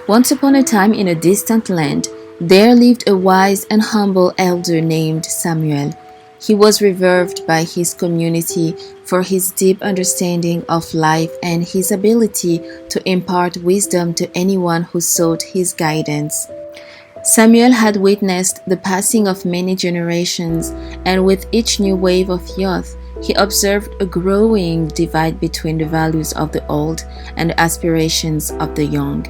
Once upon a time in a distant land, there lived a wise and humble elder named Samuel. He was revered by his community for his deep understanding of life and his ability to impart wisdom to anyone who sought his guidance. Samuel had witnessed the passing of many generations, and with each new wave of youth, he observed a growing divide between the values of the old and the aspirations of the young.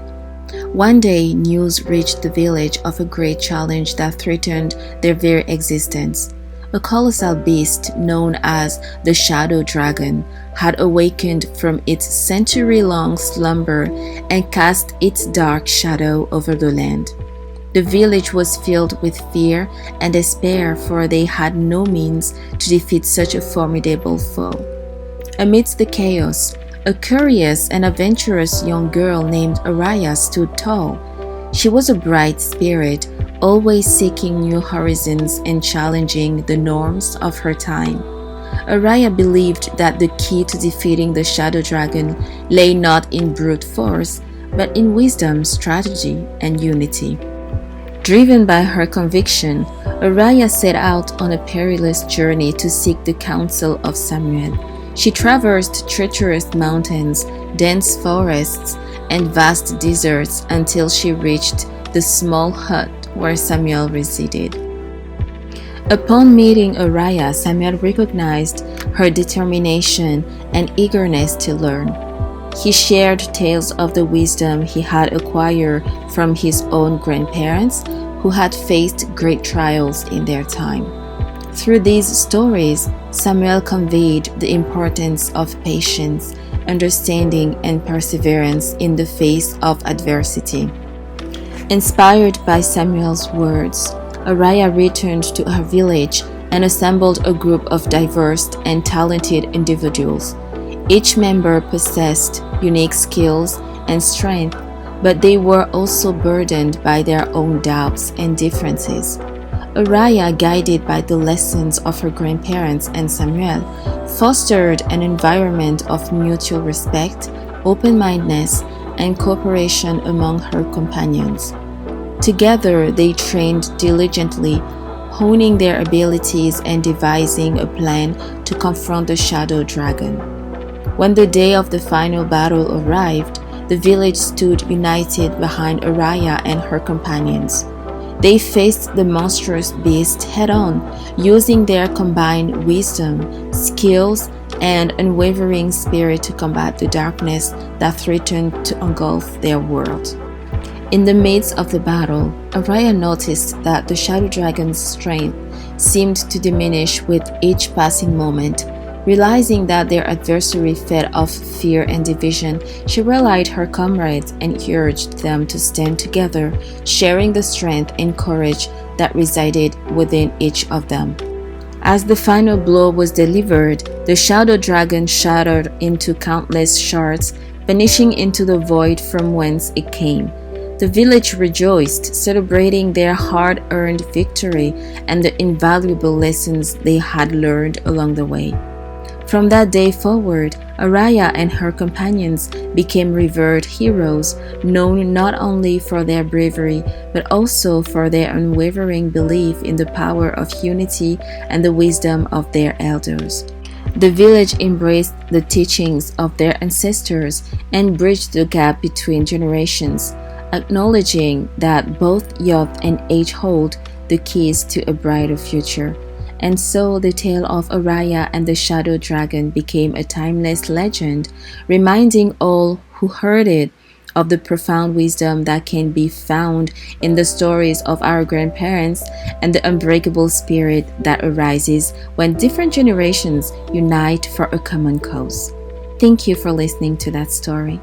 One day, news reached the village of a great challenge that threatened their very existence. A colossal beast known as the Shadow Dragon had awakened from its century-long slumber and cast its dark shadow over the land. The village was filled with fear and despair, for they had no means to defeat such a formidable foe. Amidst the chaos, a curious and adventurous young girl named Arya stood tall. She was a bright spirit, always seeking new horizons and challenging the norms of her time. Arya believed that the key to defeating the Shadow Dragon lay not in brute force, but in wisdom, strategy, and unity. Driven by her conviction, Arya set out on a perilous journey to seek the counsel of Samuel. She traversed treacherous mountains, dense forests, and vast deserts until she reached the small hut where Samuel resided. Upon meeting Arya, Samuel recognized her determination and eagerness to learn. He shared tales of the wisdom he had acquired from his own grandparents, who had faced great trials in their time. Through these stories, Samuel conveyed the importance of patience, understanding, and perseverance in the face of adversity. Inspired by Samuel's words, Arya returned to her village and assembled a group of diverse and talented individuals. Each member possessed unique skills and strength, but they were also burdened by their own doubts and differences. Arya, guided by the lessons of her grandparents and Samuel, fostered an environment of mutual respect, open-mindedness, and cooperation among her companions. Together, they trained diligently, honing their abilities and devising a plan to confront the Shadow Dragon. When the day of the final battle arrived, the village stood united behind Arya and her companions. They faced the monstrous beast head-on, using their combined wisdom, skills, and unwavering spirit to combat the darkness that threatened to engulf their world. In the midst of the battle, Arya noticed that the Shadow Dragon's strength seemed to diminish with each passing moment. Realizing that their adversary fed off fear and division, she rallied her comrades and urged them to stand together, sharing the strength and courage that resided within each of them. As the final blow was delivered, the Shadow Dragon shattered into countless shards, vanishing into the void from whence it came. The village rejoiced, celebrating their hard-earned victory and the invaluable lessons they had learned along the way. From that day forward, Arya and her companions became revered heroes, known not only for their bravery, but also for their unwavering belief in the power of unity and the wisdom of their elders. The village embraced the teachings of their ancestors and bridged the gap between generations, acknowledging that both youth and age hold the keys to a brighter future. And so the tale of Arya and the Shadow Dragon became a timeless legend, reminding all who heard it of the profound wisdom that can be found in the stories of our grandparents and the unbreakable spirit that arises when different generations unite for a common cause. Thank you for listening to that story.